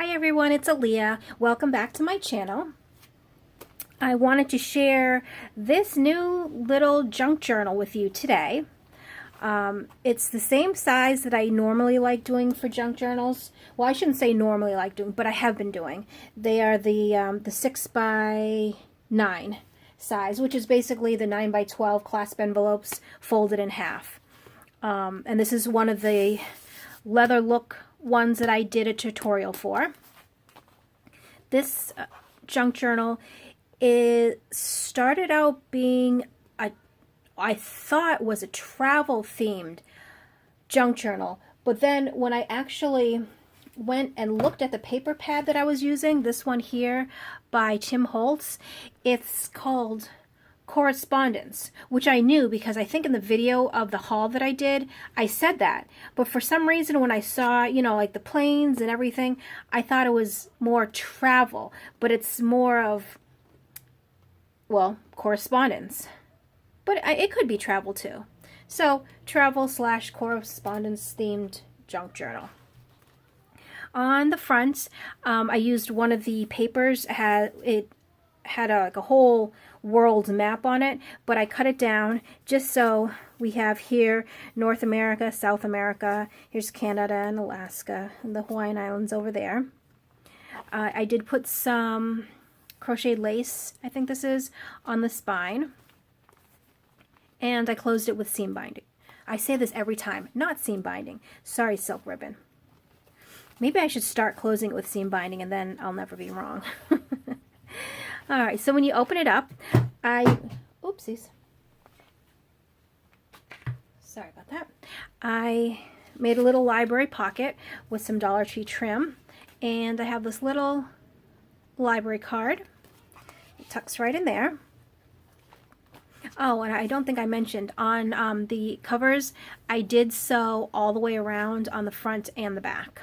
Hi everyone, it's Alia. Welcome back to my channel. I wanted to share this new little junk journal with you today. It's the same size that I normally like doing for junk journals. Well, I shouldn't say normally like doing, but I have been doing. They are the 6 by 9 size, which is basically the 9 by 12 clasp envelopes folded in half. And this is one of the leather look ones that I did a tutorial for. This junk journal started out being I thought was a travel themed junk journal, but then when I actually went and looked at the paper pad that I was using, this one here by Tim Holtz, it's called Correspondence, which I knew because I think in the video of the haul that I did, I said that. But for some reason when I saw, like the planes and everything, I thought it was more travel, but it's more of, well, correspondence. But it could be travel too. So, travel / correspondence themed junk journal. On the front, I used one of the papers. It had like a whole world map on it, but I cut it down just so we have here North America, South America, here's Canada and Alaska, and the Hawaiian Islands over there. I did put some crocheted lace, I think this is, on the spine, and I closed it with seam binding. I say this every time, not seam binding. Sorry, silk ribbon. Maybe I should start closing it with seam binding and then I'll never be wrong. Alright, so when you open it up, oopsies. Sorry about that. I made a little library pocket with some Dollar Tree trim, and I have this little library card. It tucks right in there. Oh, and I don't think I mentioned, on the covers, I did sew all the way around on the front and the back.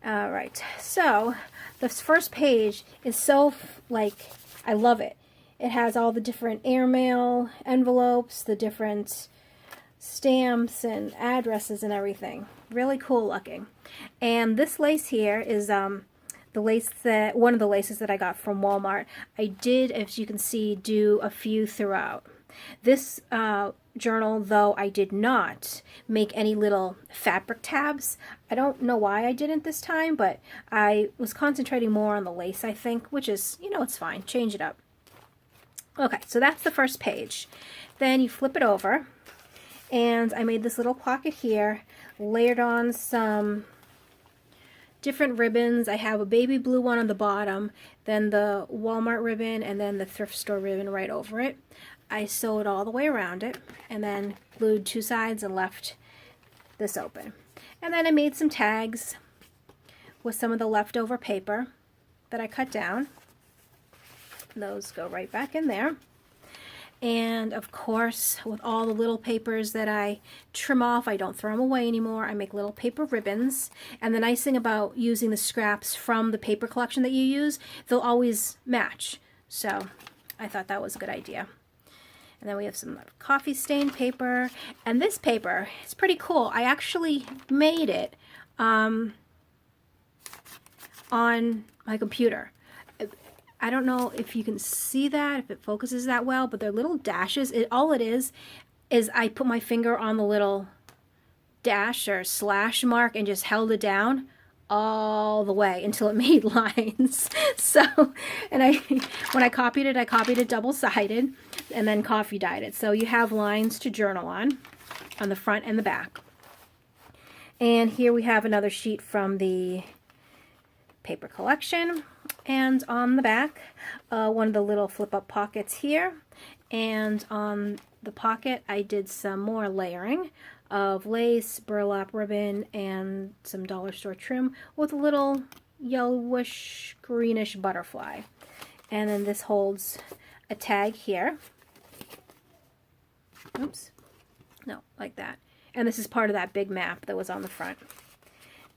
Alright, so this first page is so, I love it. It has all the different airmail envelopes, the different stamps and addresses and everything. Really cool looking. And this lace here is one of the laces that I got from Walmart. I did, as you can see, do a few throughout. This journal, though, I did not make any little fabric tabs. I don't know why I didn't this time, but I was concentrating more on the lace, I think, which is, it's fine. Change it up. Okay, so that's the first page. Then you flip it over, and I made this little pocket here, layered on some different ribbons. I have a baby blue one on the bottom, then the Walmart ribbon, and then the thrift store ribbon right over it. I sewed all the way around it and then glued two sides and left this open. And then I made some tags with some of the leftover paper that I cut down. Those go right back in there. And of course, with all the little papers that I trim off, I don't throw them away anymore. I make little paper ribbons. And the nice thing about using the scraps from the paper collection that you use, they'll always match. So I thought that was a good idea. And then we have some coffee stained paper. And this paper is pretty cool. I actually made it on my computer. I don't know if you can see that, if it focuses that well, but they're little dashes. All it is I put my finger on the little dash or slash mark and just held it down all the way until it made lines. So, and when I copied it double-sided and then coffee dyed it. So you have lines to journal on the front and the back. And here we have another sheet from the paper collection. And on the back, one of the little flip-up pockets here. And on the pocket, I did some more layering of lace, burlap ribbon, and some dollar store trim with a little yellowish, greenish butterfly. And then this holds a tag here. Oops. No, like that. And this is part of that big map that was on the front.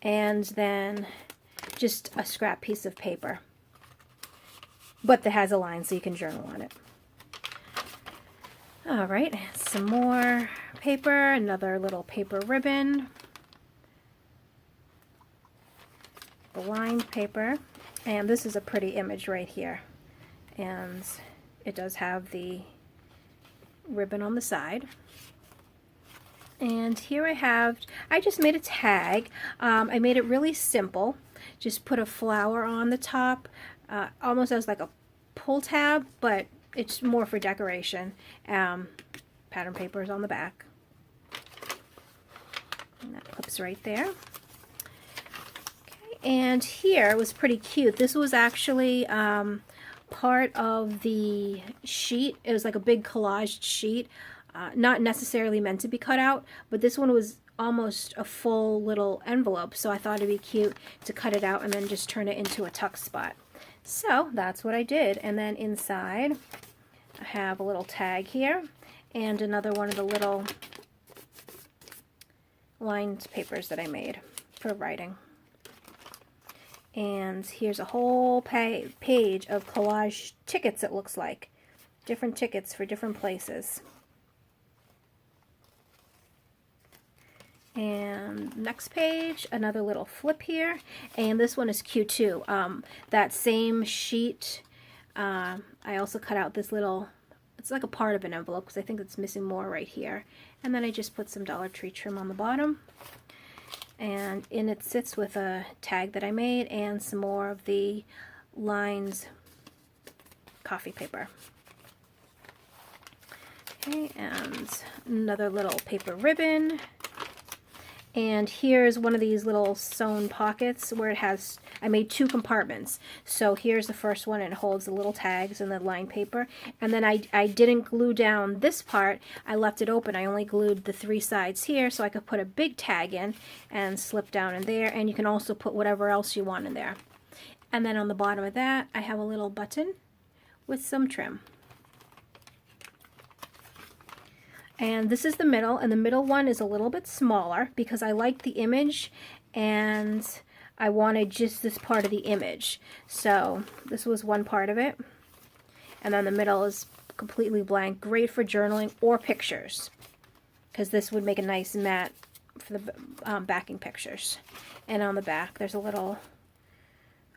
And then just a scrap piece of paper, but that has a line so you can journal on it. All right, some more paper, another little paper ribbon. the lined paper, and this is a pretty image right here, and it does have the ribbon on the side. And here I just made a tag. I made it really simple. Just put a flower on the top, almost as like a pull tab, but it's more for decoration. Pattern paper is on the back. And that clips right there. Okay, and here it was pretty cute. This was actually part of the sheet. It was like a big collaged sheet. Not necessarily meant to be cut out, but this one was almost a full little envelope, so I thought it'd be cute to cut it out and then just turn it into a tuck spot. So that's what I did. And then inside I have a little tag here and another one of the little lined papers that I made for writing. And here's a whole page of collage tickets, it looks like. Different tickets for different places. And next page, another little flip here, and this one is cute too. That same sheet, I also cut out this little, it's like a part of an envelope because I think it's missing more right here. And then I just put some Dollar Tree trim on the bottom, and in it sits with a tag that I made and some more of the lines coffee paper. Okay, and another little paper ribbon. And here's one of these little sewn pockets where it has, I made 2 compartments. So here's the first one, and it holds the little tags and the lined paper. And then I didn't glue down this part, I left it open. I only glued the 3 sides here so I could put a big tag in and slip down in there. And you can also put whatever else you want in there. And then on the bottom of that, I have a little button with some trim. And this is the middle, and the middle one is a little bit smaller because I like the image and I wanted just this part of the image. So this was one part of it, and then the middle is completely blank. Great for journaling or pictures, because this would make a nice mat for the backing pictures. And on the back there's a little,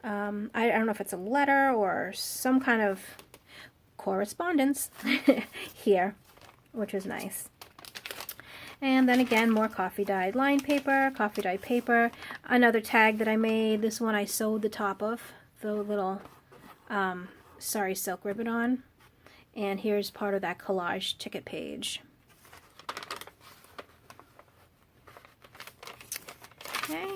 I don't know if it's a letter or some kind of correspondence here, which is nice. And then again, more coffee dyed lined paper, coffee dyed paper, another tag that I made. This one I sewed the top of the little Sorry Silk ribbon on. And here's part of that collage ticket page. Okay,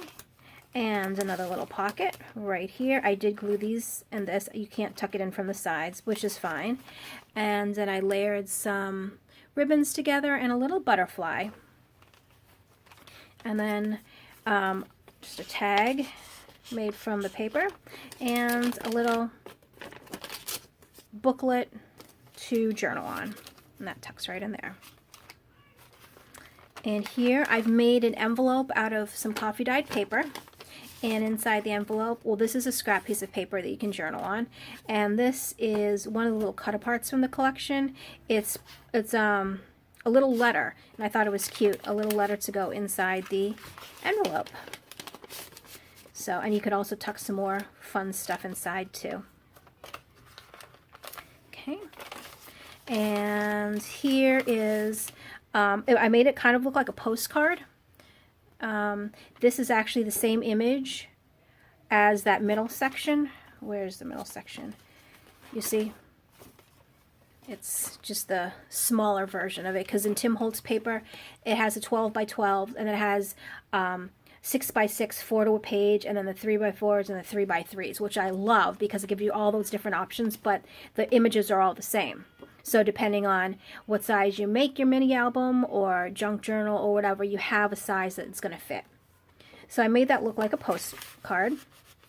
and another little pocket right here. I did glue these and this. You can't tuck it in from the sides, which is fine. And then I layered some ribbons together and a little butterfly, and then just a tag made from the paper and a little booklet to journal on, and that tucks right in there. And here I've made an envelope out of some coffee dyed paper, and inside the envelope, well, this is a scrap piece of paper that you can journal on, and this is one of the little cut-aparts from the collection. It's a little letter, and I thought it was cute, a little letter to go inside the envelope. So, and you could also tuck some more fun stuff inside too. Okay, and here is, I made it kind of look like a postcard. This is actually the same image as that middle section. Where's the middle section? You see? It's just the smaller version of it, because in Tim Holtz paper, it has a 12 by 12, and it has 6 by 6, 4 to a page, and then the 3 by 4s and the 3 by 3s, which I love because it gives you all those different options, but the images are all the same. So depending on what size you make your mini album or junk journal or whatever, you have a size that it's going to fit. So I made that look like a postcard.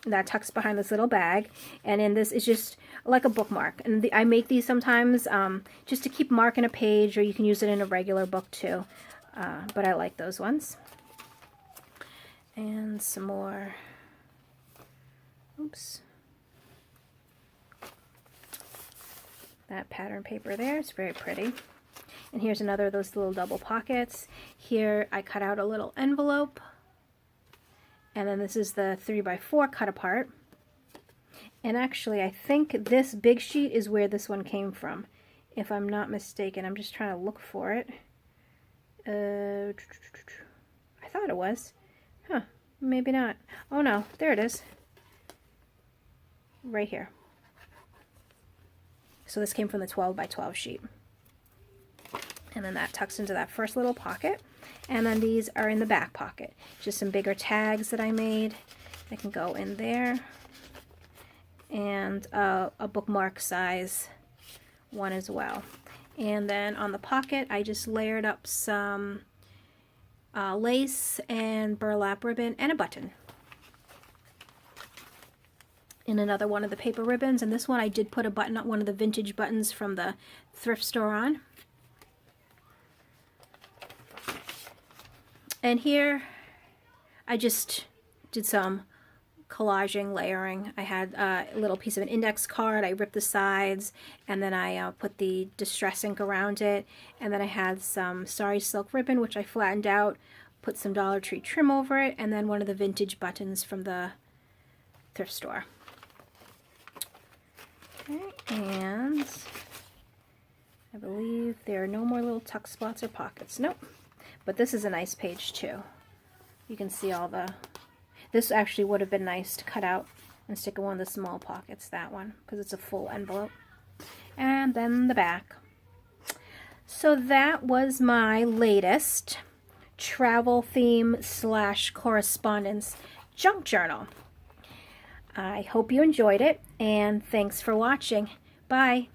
That tucks behind this little bag, and in this is just like a bookmark. And I make these sometimes just to keep marking a page, or you can use it in a regular book too. But I like those ones. And some more. Oops. That pattern paper there, it's very pretty. And here's another of those little double pockets. Here I cut out a little envelope, And then this is the 3x4 cut apart. And actually, I think this big sheet is where this one came from, if I'm not mistaken. I'm just trying to look for it. I thought it was. Huh, maybe not. Oh no, there it is. Right here. So this came from the 12x12 sheet. And then that tucks into that first little pocket. And then these are in the back pocket. Just some bigger tags that I made. They can go in there. And a bookmark size one as well. And then on the pocket, I just layered up some lace and burlap ribbon and a button. In another one of the paper ribbons, and this one I did put a button on, one of the vintage buttons from the thrift store on. And here I just did some collaging, layering. I had a little piece of an index card. I ripped the sides, and then I put the distress ink around it, and then I had some Sorry Silk ribbon, which I flattened out, put some Dollar Tree trim over it, and then one of the vintage buttons from the thrift store. Okay, and I believe there are no more little tuck spots or pockets. Nope. But this is a nice page too. You can see all the... This actually would have been nice to cut out and stick in one of the small pockets, that one, because it's a full envelope. And then the back. So that was my latest travel theme / correspondence junk journal. I hope you enjoyed it, and thanks for watching. Bye.